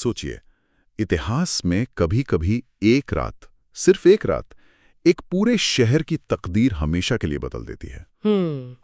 सोचिए, इतिहास में कभी-कभी एक रात, सिर्फ एक रात, एक पूरे शहर की तकदीर हमेशा के लिए बदल देती है।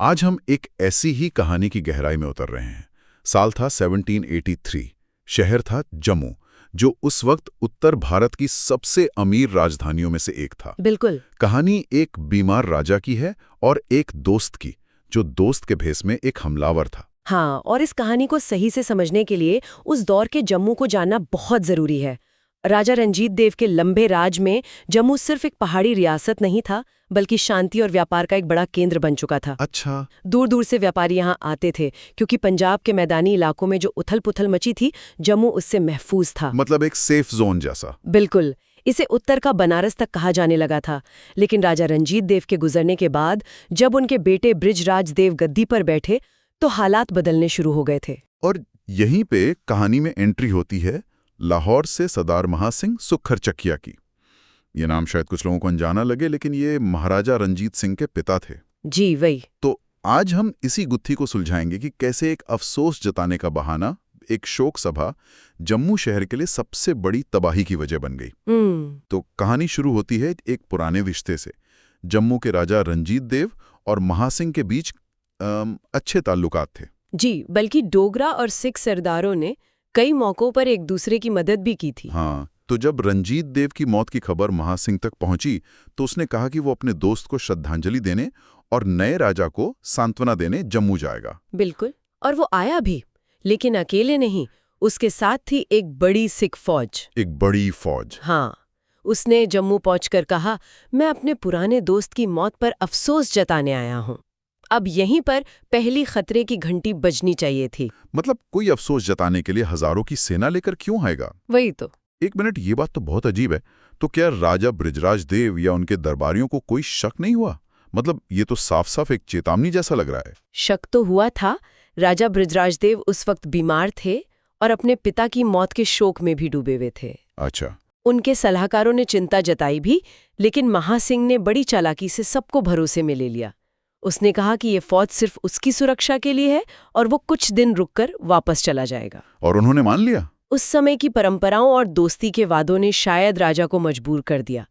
आज हम एक ऐसी ही कहानी की गहराई में उतर रहे हैं। साल था 1783। शहर था जम्मू, जो उस वक्त उत्तर भारत की सबसे अमीर राजधानियों में से एक था। बिल्कुल। कहानी एक बीमार राजा की है और एक दोस्त की, जो दोस्त के भेस में एक हमलावर था। हाँ, और इस कहानी को सही से समझने के लिए उस दौर के जम्मू को जानना बहुत जरूरी है। राजा रंजीत देव के लंबे राज में जम्मू सिर्फ एक पहाड़ी रियासत नहीं था, बल्कि शांति और व्यापार का एक बड़ा केंद्र बन चुका था। अच्छा। दूर दूर से व्यापारी यहाँ आते थे, क्योंकि पंजाब के मैदानी इलाकों में जो उथल पुथल मची थी, जम्मू उससे महफूज था। मतलब एक सेफ जोन जैसा। बिल्कुल। इसे उत्तर का बनारस तक कहा जाने लगा था। लेकिन राजा रंजीत देव के गुजरने के बाद जब उनके बेटे बृजराज देव गद्दी पर बैठे, तो हालात बदलने शुरू हो गए थे। और यहीं पे कहानी में एंट्री होती है लाहौर से सरदार महासिंह सुखरचकिया की। ये नाम शायद कुछ लोगों को अनजाना लगे, लेकिन ये महाराजा रंजीत सिंह के पिता थे। जी वही। तो आज हम इसी गुत्थी को सुलझाएंगे कि कैसे एक अफसोस जताने का बहाना, एक शोक सभा, जम्मू शहर के लिए सबसे बड़ी तबाही की वजह बन गई। तो कहानी शुरू होती है एक पुराने रिश्ते से। जम्मू के राजा रंजीत देव और महासिंह के बीच अच्छे ताल्लुकात थे। जी, बल्कि डोगरा और सिख सरदारों ने कई मौकों पर एक दूसरे की मदद भी की थी। हाँ, तो जब रंजीत देव की मौत की खबर महासिंह तक पहुंची, तो उसने कहा कि वो अपने दोस्त को श्रद्धांजलि देने और नए राजा को सांत्वना देने जम्मू जाएगा। बिल्कुल, और वो आया भी, लेकिन अकेले नहीं, उसके साथ थी एक बड़ी सिख फौज। एक बड़ी फौज। हाँ, उसने जम्मू पहुंचकर कहा, मैं अपने पुराने दोस्त की मौत पर अफसोस जताने आया हूँ। अब यहीं पर पहली खतरे की घंटी बजनी चाहिए थी। मतलब कोई अफसोस जताने के लिए हजारों की सेना लेकर क्यों आएगा? वही तो। एक मिनट, ये बात तो बहुत अजीब है। तो क्या राजा बृजराज देव या उनके दरबारियों को कोई शक नहीं हुआ? मतलब ये तो साफ साफ एक चेतावनी जैसा लग रहा है। शक तो हुआ था। राजा बृजराज देव उस वक्त बीमार थे और अपने पिता की मौत के शोक में भी डूबे हुए थे। अच्छा। उनके सलाहकारों ने चिंता जताई भी, लेकिन महासिंह ने बड़ी चालाकी से सबको भरोसे में ले लिया। उसने कहा कि ये फौज सिर्फ उसकी सुरक्षा के लिए है और वो कुछ दिन रुककर वापस चला जाएगा। और उन्होंने मान लिया? उस समय की परंपराओं और दोस्ती के वादों ने शायद राजा को मजबूर कर दिया।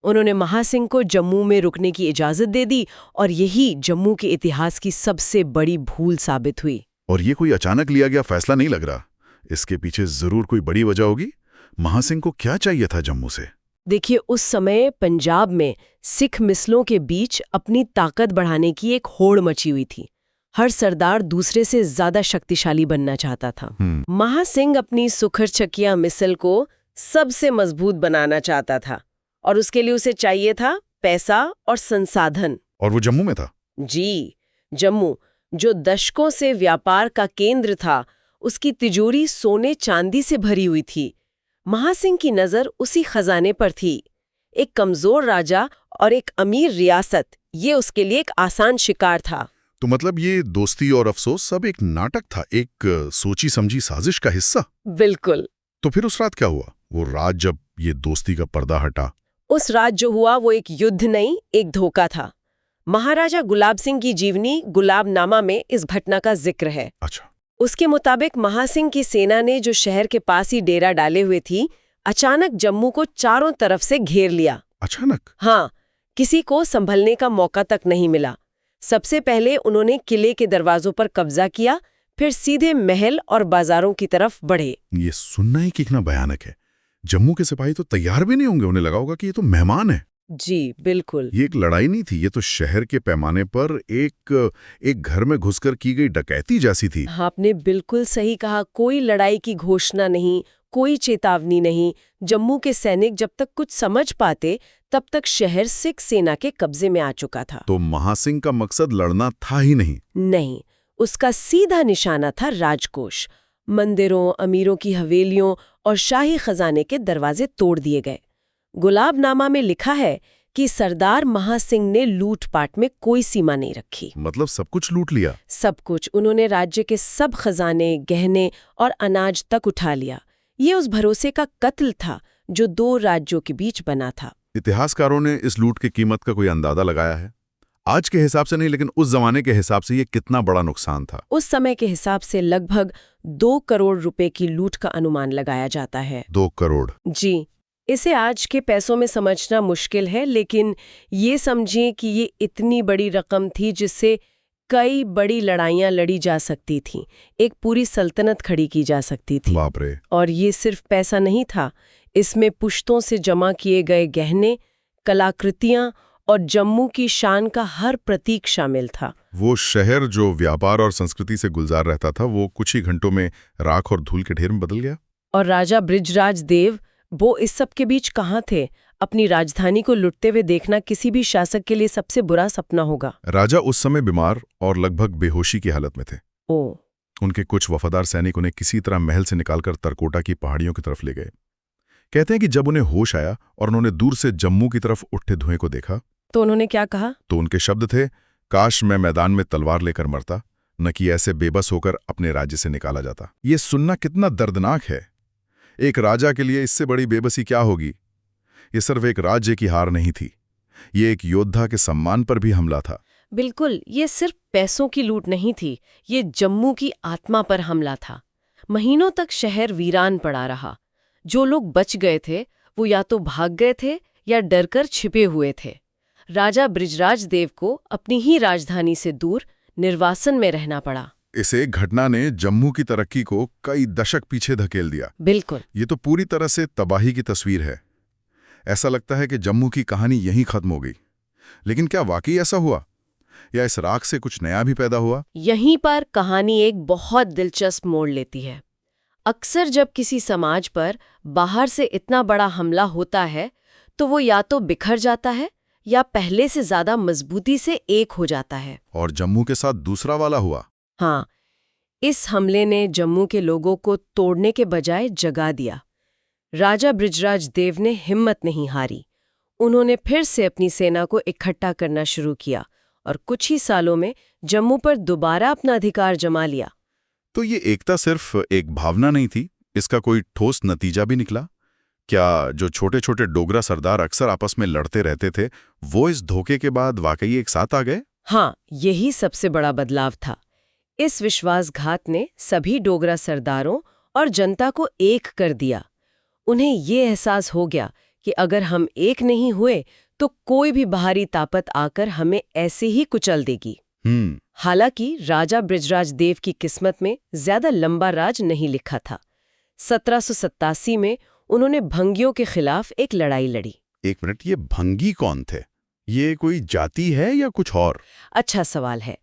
उन्होंने महासिंह को जम्मू में रुकने की इजाजत दे दी और यही जम्मू के इतिहास की सबसे बड़ी भूल साबित हुई। और ये कोई अचानक लिया गया फैसला नहीं लग रहा। इसके पीछे जरूर कोई बड़ी वजह होगी। महासिंह को क्या चाहिए था जम्मू से? देखिए, उस समय पंजाब में सिख मिसलों के बीच अपनी ताकत बढ़ाने की एक होड़ मची हुई थी। हर सरदार दूसरे से ज्यादा शक्तिशाली बनना चाहता था। महासिंह अपनी सुखरचकिया मिसल को सबसे मजबूत बनाना चाहता था और उसके लिए उसे चाहिए था पैसा और संसाधन। और वो जम्मू में था? जी, जम्मू, जो दशकों से व्यापार का केंद्र था, उसकी तिजोरी सोने चांदी से भरी हुई थी। महासिंह की नजर उसी खजाने पर थी। एक कमजोर राजा और एक अमीर रियासत, ये उसके लिए एक आसान शिकार था। तो मतलब ये दोस्ती और अफसोस सब एक नाटक था, एक सोची समझी साजिश का हिस्सा? बिल्कुल। तो फिर उस रात क्या हुआ? वो रात जब ये दोस्ती का पर्दा हटा? उस रात जो हुआ वो एक युद्ध नहीं, एक धोखा था। महाराजा गुलाब सिंह की जीवनी गुलाबनामा में इस घटना का जिक्र है। अच्छा। उसके मुताबिक महासिंह की सेना ने, जो शहर के पास ही डेरा डाले हुए थी, अचानक जम्मू को चारों तरफ से घेर लिया। अचानक? हाँ, किसी को संभलने का मौका तक नहीं मिला। सबसे पहले उन्होंने किले के दरवाजों पर कब्जा किया, फिर सीधे महल और बाजारों की तरफ बढ़े। ये सुनना ही कितना भयानक है। जम्मू के सिपाही तो तैयार भी नहीं होंगे, उन्हें लगा होगा कि ये तो मेहमान है। जी बिल्कुल। ये एक लड़ाई नहीं थी, ये तो शहर के पैमाने पर एक घर में घुसकर की गई डकैती जैसी थी। आपने बिल्कुल सही कहा। कोई लड़ाई की घोषणा नहीं, कोई चेतावनी नहीं। जम्मू के सैनिक जब तक कुछ समझ पाते, तब तक शहर सिख सेना के कब्जे में आ चुका था। तो महासिंह का मकसद लड़ना था ही नहीं? नहीं, उसका सीधा निशाना था राजकोष। मंदिरों, अमीरों की हवेलियों और शाही खजाने के दरवाजे तोड़ दिए गए। गुलाबनामा में लिखा है कि सरदार महासिंह ने लूटपाट में कोई सीमा नहीं रखी। मतलब सब कुछ लूट लिया? सब कुछ। उन्होंने राज्य के सब खजाने, गहने और अनाज तक उठा लिया। ये उस भरोसे का कत्ल था जो दो राज्यों के बीच बना था। इतिहासकारों ने इस लूट की कीमत का कोई अंदाजा लगाया है? आज के हिसाब से नहीं, लेकिन उस जमाने के हिसाब से ये कितना बड़ा नुकसान था। उस समय के हिसाब से लगभग 2 करोड़ रुपए की लूट का अनुमान लगाया जाता है। 2 करोड़। जी, इसे आज के पैसों में समझना मुश्किल है, लेकिन ये समझिए कि ये इतनी बड़ी रकम थी जिससे कई बड़ी लड़ाइयां लड़ी जा सकती थीं, एक पूरी सल्तनत खड़ी की जा सकती थी। बाप रे। और ये सिर्फ पैसा नहीं था, इसमें पुश्तों से जमा किए गए गहने, कलाकृतियां और जम्मू की शान का हर प्रतीक शामिल था। वो शहर जो व्यापार और संस्कृति से गुलजार रहता था, वो कुछ ही घंटों में राख और धूल के ढेर में बदल गया। और राजा बृजराज देव, वो इस सब के बीच कहाँ थे? अपनी राजधानी को लुटते हुए देखना किसी भी शासक के लिए सबसे बुरा सपना होगा। राजा उस समय बीमार और लगभग बेहोशी की हालत में थे। ओ। उनके कुछ वफादार सैनिक उन्हें किसी तरह महल से निकालकर तरकोटा की पहाड़ियों की तरफ ले गए। कहते हैं कि जब उन्हें होश आया और उन्होंने दूर से जम्मू की तरफ उठते धुएं को देखा, तो उन्होंने क्या कहा? तो उनके शब्द थे, काश मैं मैदान में तलवार लेकर मरता, न कि ऐसे बेबस होकर अपने राज्य से निकाला जाता। ये सुनना कितना दर्दनाक है। एक राजा के लिए इससे बड़ी बेबसी क्या होगी? ये सिर्फ एक राज्य की हार नहीं थी, ये एक योद्धा के सम्मान पर भी हमला था। बिल्कुल, ये सिर्फ पैसों की लूट नहीं थी, ये जम्मू की आत्मा पर हमला था। महीनों तक शहर वीरान पड़ा रहा। जो लोग बच गए थे वो या तो भाग गए थे या डरकर छिपे हुए थे। राजा बृजराज देव को अपनी ही राजधानी से दूर निर्वासन में रहना पड़ा। इस एक घटना ने जम्मू की तरक्की को कई दशक पीछे धकेल दिया। बिल्कुल। ये तो पूरी तरह से तबाही की तस्वीर है। ऐसा लगता है कि जम्मू की कहानी यहीं खत्म हो गई। लेकिन क्या वाकई ऐसा हुआ, या इस राख से कुछ नया भी पैदा हुआ? यहीं पर कहानी एक बहुत दिलचस्प मोड़ लेती है। अक्सर जब किसी समाज पर बाहर से इतना बड़ा हमला होता है तो वो या तो बिखर जाता है या पहले से ज्यादा मजबूती से एक हो जाता है। और जम्मू के साथ दूसरा वाला हुआ। हाँ, इस हमले ने जम्मू के लोगों को तोड़ने के बजाय जगा दिया। राजा बृजराज देव ने हिम्मत नहीं हारी। उन्होंने फिर से अपनी सेना को इकट्ठा करना शुरू किया और कुछ ही सालों में जम्मू पर दोबारा अपना अधिकार जमा लिया। तो ये एकता सिर्फ एक भावना नहीं थी, इसका कोई ठोस नतीजा भी निकला? क्या जो छोटे छोटे डोगरा सरदार अक्सर आपस में लड़ते रहते थे, वो इस धोखे के बाद वाकई एक साथ आ गए? हाँ, यही सबसे बड़ा बदलाव था। इस विश्वासघात ने सभी डोगरा सरदारों और जनता को एक कर दिया। उन्हें ये एहसास हो गया कि अगर हम एक नहीं हुए तो कोई भी बाहरी ताकत आकर हमें ऐसे ही कुचल देगी। हालांकि राजा बृजराज देव की किस्मत में ज्यादा लंबा राज नहीं लिखा था। 1787 में उन्होंने भंगियों के खिलाफ एक लड़ाई लड़ी। एक मिनट, ये भंगी कौन थे? ये कोई जाति है या कुछ और? अच्छा सवाल है।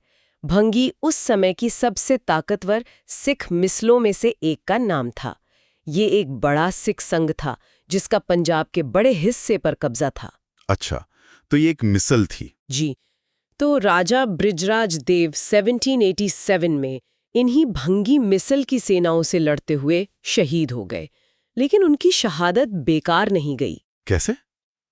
भंगी उस समय की सबसे ताकतवर सिख मिसलों में से एक का नाम था। ये एक बड़ा सिख संघ था जिसका पंजाब के बड़े हिस्से पर कब्जा था। अच्छा, तो ये एक मिसल थी। जी। तो राजा बृजराज देव 1787 में इन्हीं भंगी मिसल की सेनाओं से लड़ते हुए शहीद हो गए। लेकिन उनकी शहादत बेकार नहीं गई। कैसे?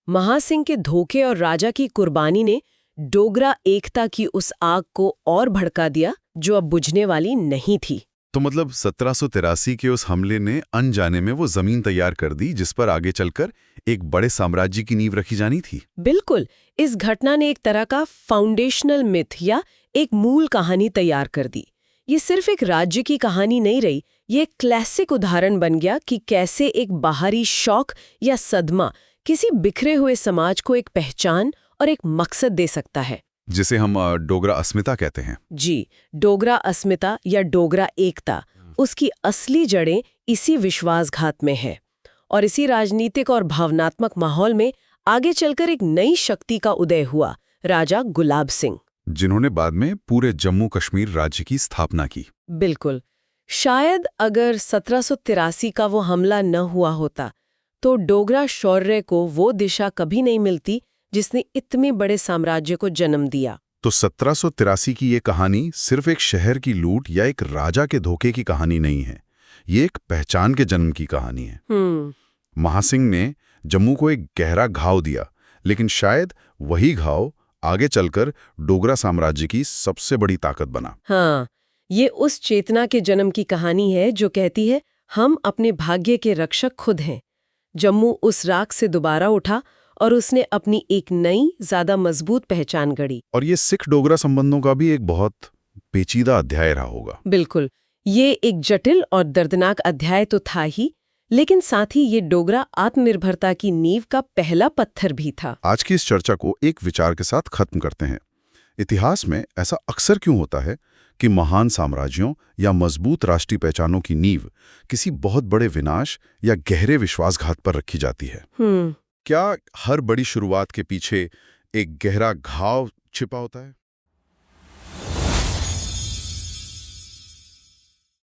महासिंह के धोखे और राजा की कुर्बानी ने डोगरा एकता की उस आग को और भड़का दिया जो अब बुझने वाली नहीं थी। तो मतलब 1783 के उस हमले ने अनजाने में वो जमीन तैयार कर दी जिस पर आगे चलकर एक बड़े साम्राज्य की नींव रखी जानी थी। बिल्कुल। इस घटना ने एक तरह का फाउंडेशनल मिथ या एक मूल कहानी तैयार कर दी। ये सिर्फ एक राज्य की कहानी नहीं रही, ये एक क्लासिक उदाहरण बन गया कि कैसे एक बाहरी शौक या सदमा किसी बिखरे हुए समाज को एक पहचान और एक मकसद दे सकता है, जिसे हम डोगरा अस्मिता कहते हैं। जी, डोगरा अस्मिता या डोगरा एकता, उसकी असली जड़ें इसी विश्वासघात में है और इसी राजनीतिक और भावनात्मक माहौल में आगे चलकर एक नई शक्ति का उदय हुआ, राजा गुलाब सिंह, जिन्होंने बाद में पूरे जम्मू कश्मीर राज्य की स्थापना की। बिल्कुल। शायद अगर 1783 का वो हमला न हुआ होता तो डोगरा शौर्य को वो दिशा कभी नहीं मिलती जिसने इतने बड़े साम्राज्य को जन्म दिया। तो 1783 की ये कहानी सिर्फ एक शहर की लूट या एक राजा के धोखे की कहानी नहीं है, ये एक पहचान के जन्म की कहानी है। महासिंह ने जम्मू को एक गहरा घाव दिया, लेकिन शायद वही घाव आगे चलकर डोगरा साम्राज्य की सबसे बड़ी ताकत बना। हाँ, ये उस चेतना के जन्म की कहानी है जो कहती है हम अपने भाग्य के रक्षक खुद हैं। जम्मू उस राख से दोबारा उठा और उसने अपनी एक नई, ज्यादा मजबूत पहचान गढ़ी। और ये सिख-डोगरा संबंधों का भी एक बहुत पेचीदा अध्याय रहा होगा। बिल्कुल, ये एक जटिल और दर्दनाक अध्याय तो था ही, लेकिन साथ ही ये डोगरा आत्मनिर्भरता की नींव का पहला पत्थर भी था। आज की इस चर्चा को एक विचार के साथ खत्म करते हैं। इतिहास में ऐसा अक्सर क्यों होता है कि महान साम्राज्यों या मजबूत राष्ट्रीय पहचानों की नींव किसी बहुत बड़े विनाश या गहरे विश्वासघात पर रखी जाती है? क्या हर बड़ी शुरुआत के पीछे एक गहरा घाव छिपा होता है?